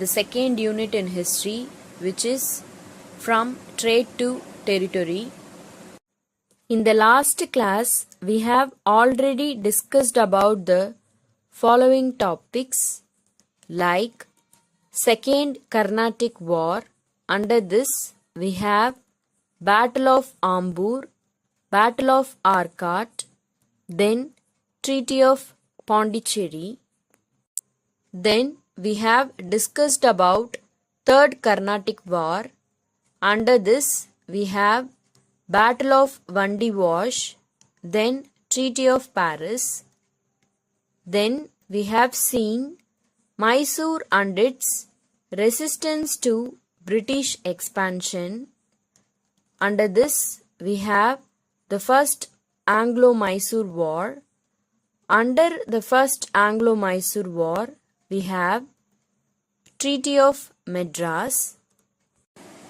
the second unit in history, which is from trade to territory. In the last class, we have already discussed about the following topics like Second Carnatic War. Under this, we have Battle of Ambur, Battle of Arcot, then Treaty of Pondicherry. Then we have discussed about Third Carnatic War. Under this, we have Battle of Vandivash, then Treaty of Paris. Then we have seen Mysore and its resistance to British expansion. Under this, we have the First Anglo-Mysore War. Under the First Anglo-Mysore War, we have Treaty of Madras.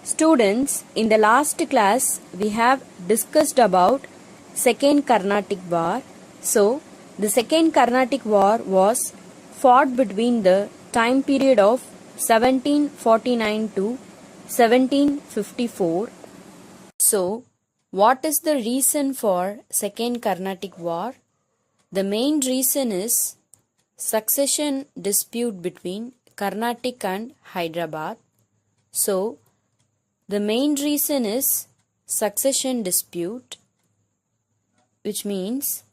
Students, in the last class, we have discussed about Second Carnatic War. So, the Second Carnatic War was fought between the time period of 1749 to 1754. So, what is the reason for Second Carnatic War? The main reason is succession dispute between Carnatic and Hyderabad. So, the main reason is succession dispute, which means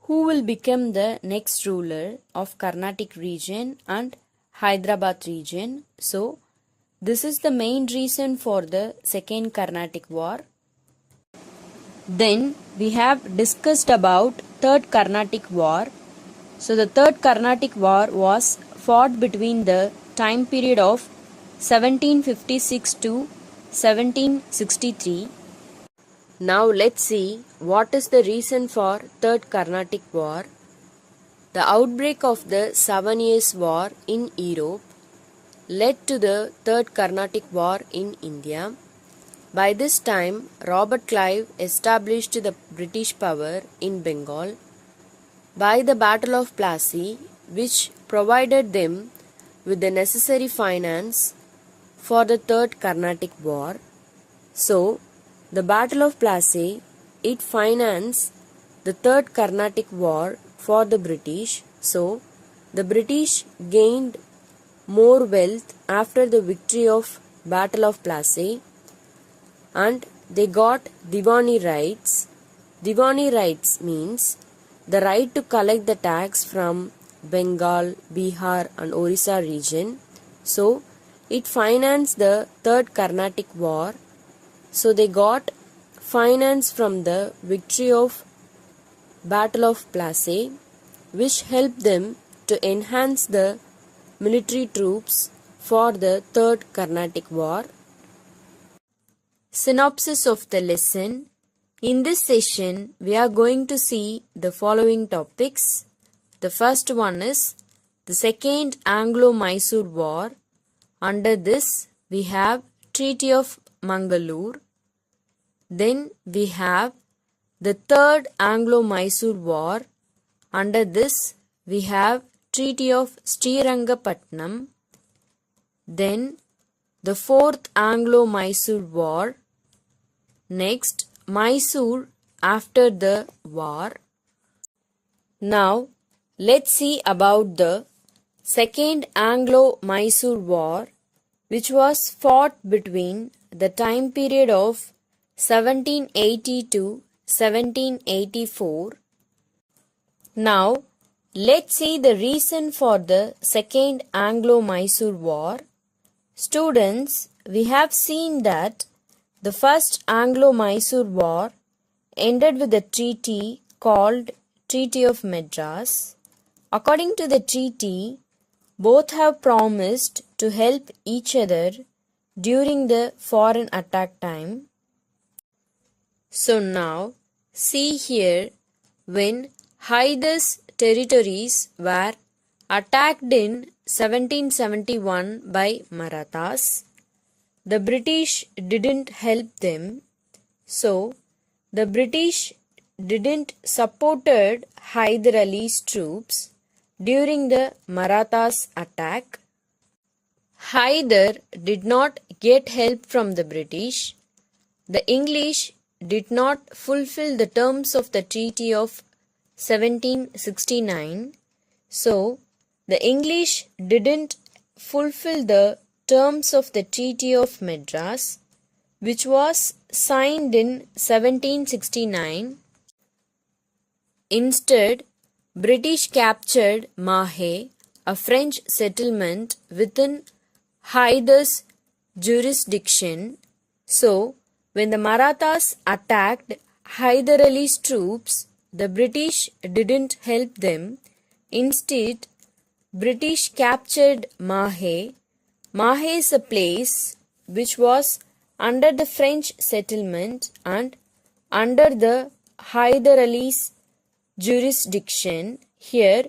who will become the next ruler of Carnatic region and Hyderabad region. So, this is the main reason for the Second Carnatic War. Then we have discussed about Third Carnatic War. So, the Third Carnatic War was fought between the time period of 1756 to 1763. Now let's see what is the reason for Third Carnatic War. The outbreak of the 7 Years' War in Europe led to the Third Carnatic War in India. By this time, Robert Clive established the British power in Bengal by the Battle of Plassey, which provided them with the necessary finance for the Third Carnatic War. So, the Battle of Plassey, it financed the Third Carnatic War for the British. So, the British gained more wealth after the victory of Battle of Plassey, and they got Diwani rights. Diwani rights means the right to collect the tax from Bengal, Bihar and Orissa region. So, it financed the Third Carnatic War. So, they got finance from the victory of Battle of Plassey, which helped them to enhance the military troops for the Third Carnatic War. Synopsis of the lesson. In this session, we are going to see the following topics. The first one is the Second Anglo-Mysore War. Under this, we have Treaty of Mangalore. Then we have the Third Anglo-Mysore War. Under this, we have Treaty of Srirangapatnam. Then the Fourth Anglo-Mysore War. Next, Mysore after the war. Now, let's see about the Second Anglo-Mysore War, which was fought between the time period of 1780 to 1784. Now, let's see the reason for the Second Anglo-Mysore War. Students, we have seen that the First Anglo-Mysore War ended with a treaty called Treaty of Madras. According to the treaty, both have promised to help each other during the foreign attack time. So now, see here, when Hyder's territories were attacked in 1771 by Marathas, the British didn't help them. So, the British didn't supported Hyder Ali's troops during the Marathas attack. Hyder did not get help from the British. The English did not fulfill the terms of the Treaty of 1769. So, the English didn't fulfill the terms of the Treaty of Madras, which was signed in 1769. Instead, British captured Mahe, a French settlement within Hyder's jurisdiction. So, when the Marathas attacked Hyder Ali's troops, the British didn't help them. Instead, British captured Mahe. Mahe is a place which was under the French settlement and under the Hyder Ali's jurisdiction. Here,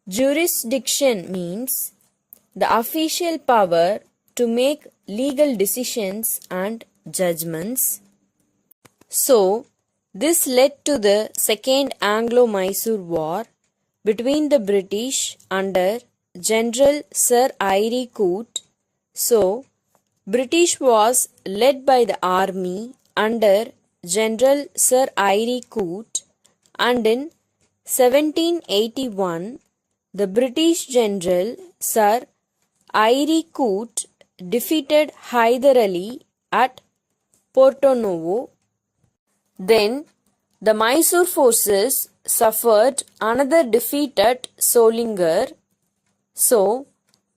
jurisdiction means the official power to make legal decisions and judgments. So, this led to the Second Anglo-Mysore War between the British under General Sir Eyre Coote. So, British was led by the army under General Sir Eyre Coote, and in 1781 the British General Sir Eyre Coote defeated Hyder Ali at Porto Novo. Then the Mysore forces suffered another defeat at Solinger. So,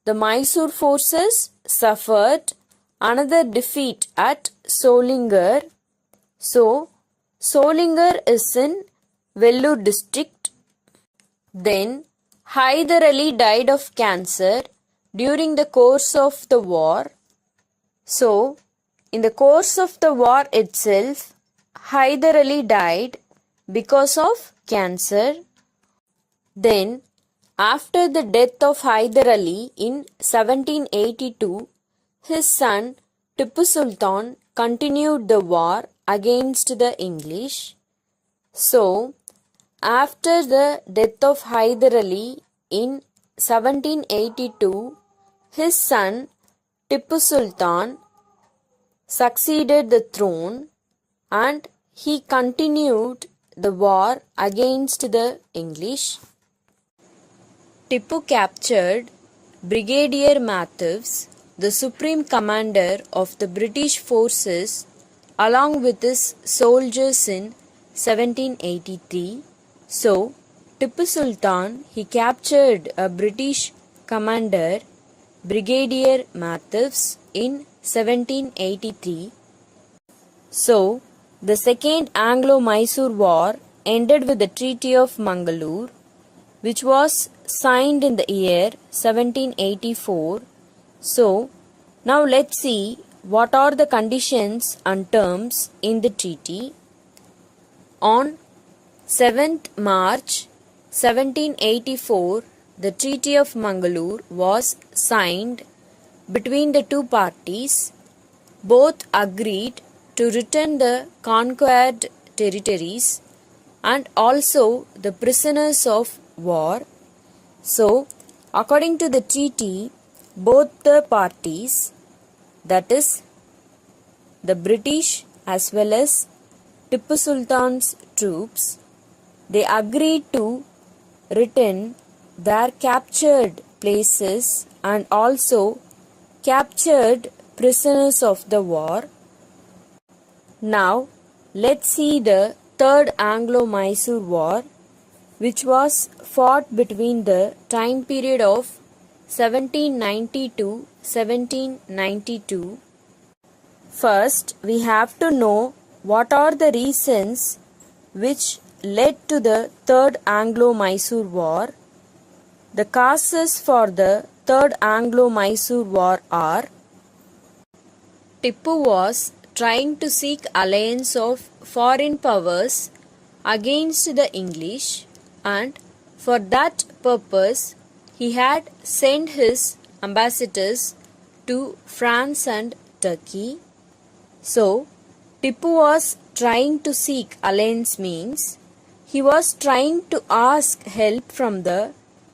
the Mysore forces suffered another defeat at Solinger. So, Solinger is in Vellore district. Then, Hyder Ali died of cancer during the course of the war. So, in the course of the war itself, Hyder Ali died because of cancer. Then, after the death of Hyder Ali in 1782, his son Tipu Sultan continued the war against the English. So, after the death of Hyder Ali in 1782, his son Tipu Sultan succeeded the throne and he continued the war against the English. Tipu captured Brigadier Matthews, the supreme commander of the British forces, along with his soldiers in 1783. So, Tipu Sultan, he captured a British commander, Brigadier Matthews, in 1783. So, the Second Anglo-Mysore War ended with the Treaty of Mangalore, which was signed in the year 1784. So, now let's see what are the conditions and terms in the treaty. On 7th March 1784, the Treaty of Mangalore was signed between the two parties. Both agreed to return the conquered territories and also the prisoners of war. So, according to the treaty, both the parties, that is, the British as well as Tipu Sultan's troops, they agreed to return their captured places and also captured prisoners of the war. Now, let's see the Third Anglo-Mysore War, which was fought between the time period of 1790 to 1792. First, we have to know what are the reasons which led to the Third Anglo-Mysore War. The causes for the Third Anglo-Mysore War are: Tipu was trying to seek alliance of foreign powers against the English, and for that purpose he had sent his ambassadors to France and Turkey. So, Tipu was trying to seek alliance means he was trying to ask help from the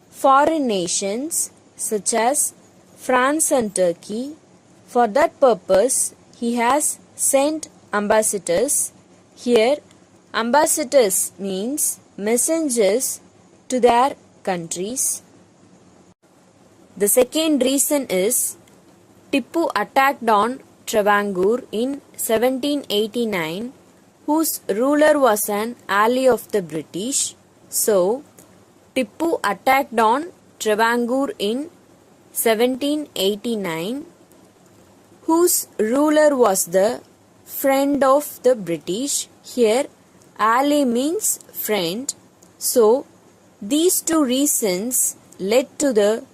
foreign nations such as France and Turkey. For that purpose, he has sent ambassadors. Here, ambassadors means messengers to their countries. The second reason is Tipu attacked on Travancore in 1789, whose ruler was an ally of the British. So, Tipu attacked on Travancore in 1789, whose ruler was the friend of the British. Here, ally means friend. So, these two reasons led to the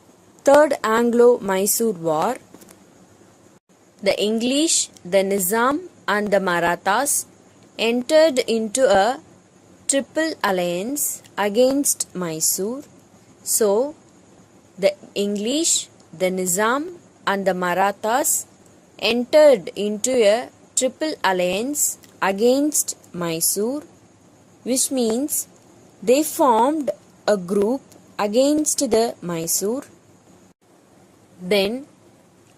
Third Anglo-Mysore War. The English, the Nizam and the Marathas entered into a triple alliance against Mysore. So, the English, the Nizam and the Marathas entered into a triple alliance against Mysore, which means they formed a group against the Mysore. Then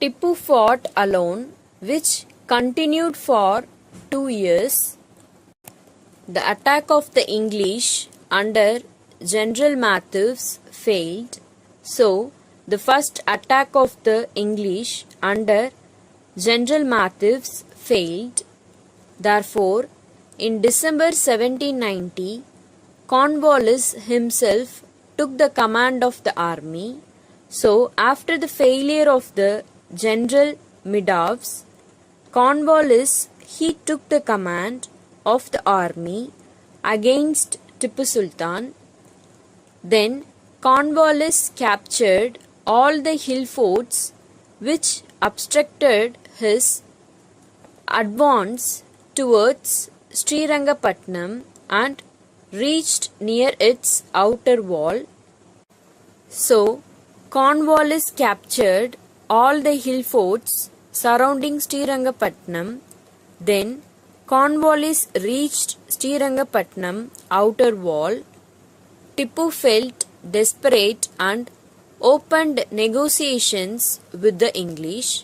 Tipu fought alone, which continued for 2 years. The attack of the English under General Matthews failed. So, the first attack of the English under General Matthews failed. Therefore, in December 1790, Cornwallis himself took the command of the army. So, after the failure of the General Matthews, Cornwallis he took the command of the army against Tipu Sultan. Then Cornwallis captured all the hill forts which obstructed his advance towards Srirangapatnam and reached near its outer wall. So, Cornwallis captured all the hill forts surrounding Srirangapatnam. Then Cornwallis reached Srirangapatnam outer wall. Tipu felt desperate and opened negotiations with the English.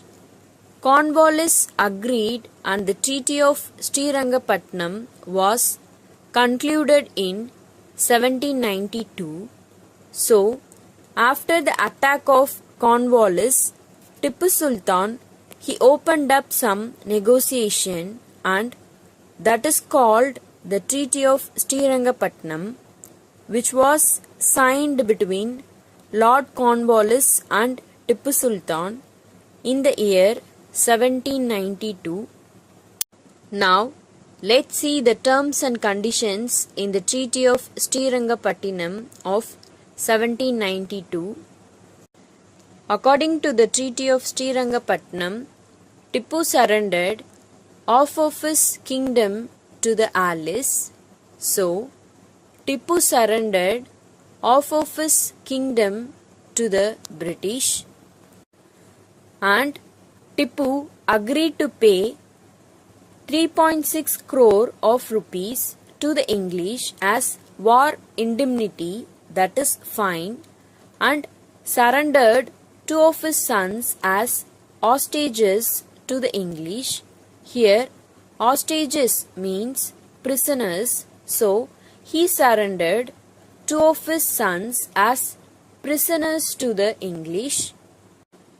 Cornwallis agreed and the Treaty of Srirangapatnam was concluded in 1792. So, after the attack of Cornwallis, Tipu Sultan he opened up some negotiation, and that is called the Treaty of Srirangapatnam, which was signed between Lord Cornwallis and Tipu Sultan in the year 1792. Now, let's see the terms and conditions in the Treaty of Srirangapatnam of 1792. According to the Treaty of Srirangapatnam, Tipu surrendered half of his kingdom to the Allies. So, Tipu surrendered half of his kingdom to the British, and Tipu agreed to pay 3.6 crore of rupees to the English as war indemnity, that is fine, and surrendered 2 of his sons as hostages to the English. Here, hostages means prisoners. So, he surrendered 2 of his sons as prisoners to the English,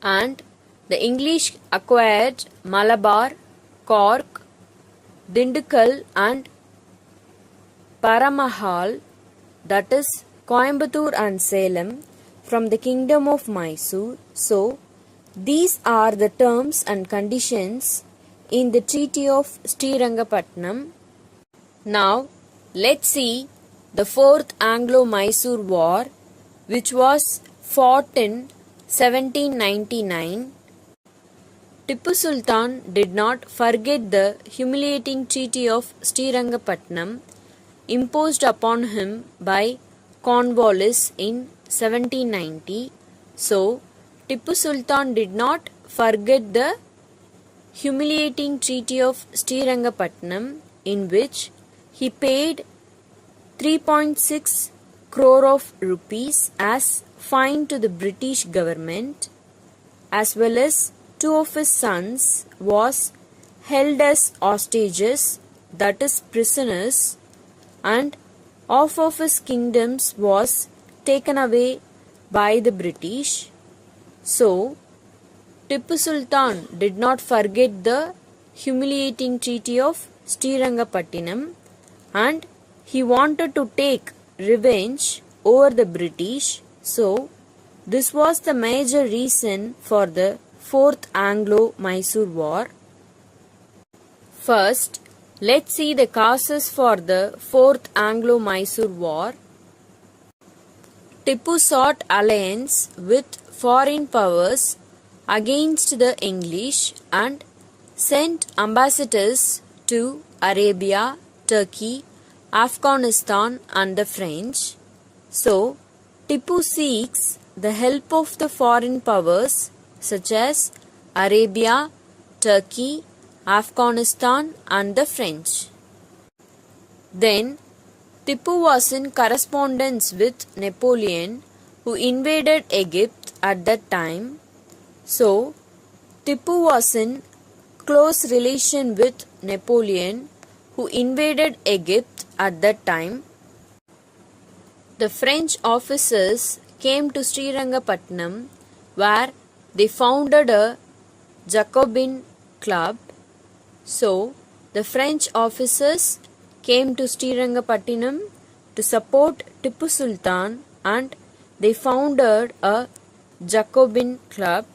and the English acquired Malabar, Cork, Dindigul and Paramahal, that is Coimbatore and Salem, from the kingdom of Mysore. So, these are the terms and conditions in the Treaty of Srirangapatnam. Now, let's see the Fourth Anglo-Mysore War, which was fought in 1799. Tipu Sultan did not forget the humiliating Treaty of Srirangapatnam imposed upon him by Cornwallis in 1790. So, Tipu Sultan did not forget the humiliating Treaty of Srirangapatnam, in which he paid 3.6 crore of rupees as fine to the British government. as well as two of his sons was held as hostages, that is prisoners, and half of his kingdoms was taken away by the British. So, Tipu Sultan did not forget the humiliating treaty of Srirangapattinam and he wanted to take revenge over the British. So, this was the major reason for the Fourth Anglo-Mysore War. First, let's see the causes for the Fourth Anglo-Mysore War. Tipu sought alliance with foreign powers against the English and sent ambassadors to Arabia, Turkey, Afghanistan and the French. So, Tipu seeks the help of the foreign powers such as Arabia, Turkey, Afghanistan and the French. Then, Tipu was in correspondence with Napoleon, who invaded Egypt at that time. So, Tipu was in close relation with Napoleon, who invaded Egypt at that time. The French officers came to Srirangapatnam, where they founded a Jacobin club. So, the French officers came to Srirangapattinam to support Tipu Sultan and they founded a Jacobin club.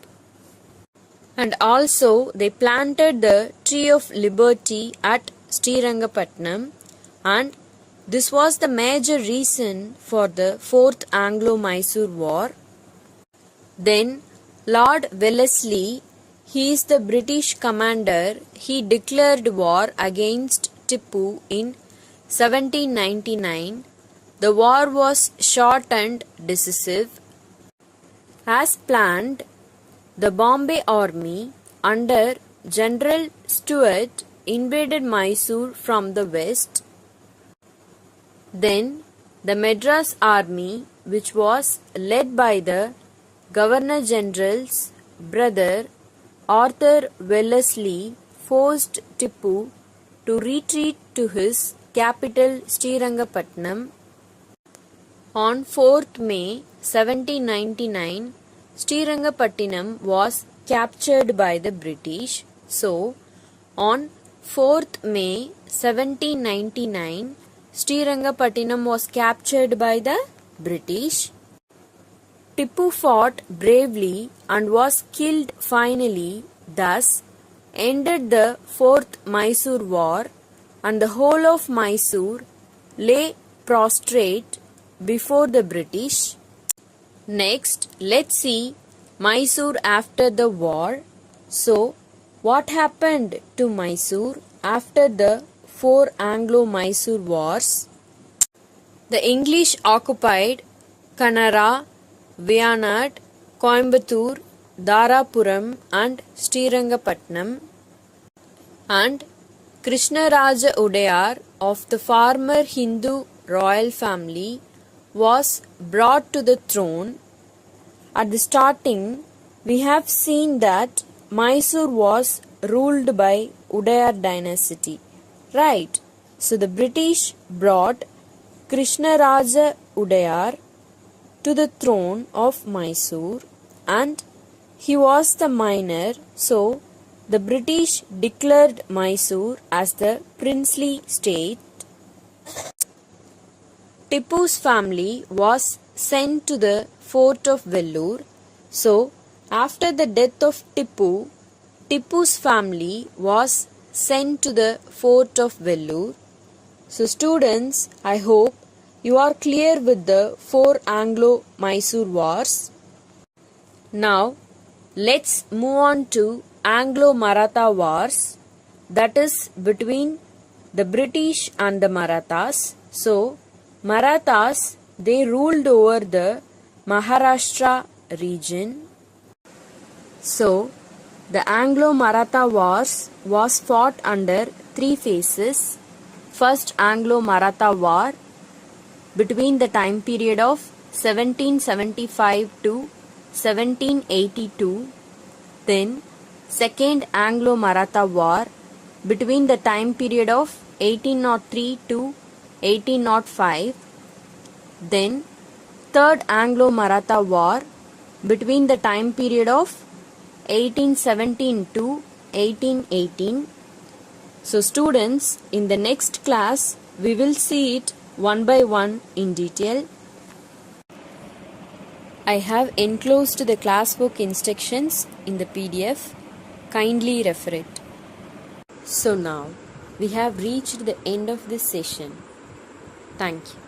And also they planted the Tree of Liberty at Srirangapatnam and this was the major reason for the Fourth Anglo-Mysore War. Then Lord Wellesley, he is the British commander, he declared war against Tipu in 1799. The war was short and decisive. As planned, the Bombay army under General Stuart invaded Mysore from the west. Then the Madras army, which was led by the Governor General's brother Arthur Wellesley, forced Tipu to retreat to his capital Srirangapatnam. On 4th May 1799, Srirangapattinam was captured by the British. So, on 4th May 1799, Srirangapattinam was captured by the British. Tipu fought bravely and was killed finally, thus ended the Fourth Mysore War and the whole of Mysore lay prostrate before the British. Next, let's see Mysore after the war. So, what happened to Mysore after the four Anglo-Mysore Wars? The English occupied Kannara, Wayanad, Coimbatore, Dharapuram and Srirangapatnam, and Krishnaraja Udayar of the former Hindu royal family was brought to the throne. At the starting, we have seen that Mysore was ruled by Udayar dynasty, right? So the British brought Krishnaraja Udayar to the throne of Mysore and he was the minor, so the British declared Mysore as the princely state. Tipu's family was sent to the fort of Vellore. So, after the death of Tipu, Tipu's family was sent to the fort of Vellore. So, students, I hope you are clear with the four Anglo-Mysore Wars. Now, let's move on to Anglo-Maratha Wars, that is between the British and the Marathas. So, Marathas, they ruled over the Maharashtra region. So, the Anglo-Maratha Wars was fought under three phases. First Anglo-Maratha War between the time period of 1775 to 1782. Then Second Anglo-Maratha War between the time period of 1803 to 1805. Then Third Anglo-Maratha War between the time period of 1817 to 1818. So students, in the next class we will see it one by one in detail. I have enclosed the classwork instructions in the PDF. Kindly refer it. So now we have reached the end of this session. Thank you.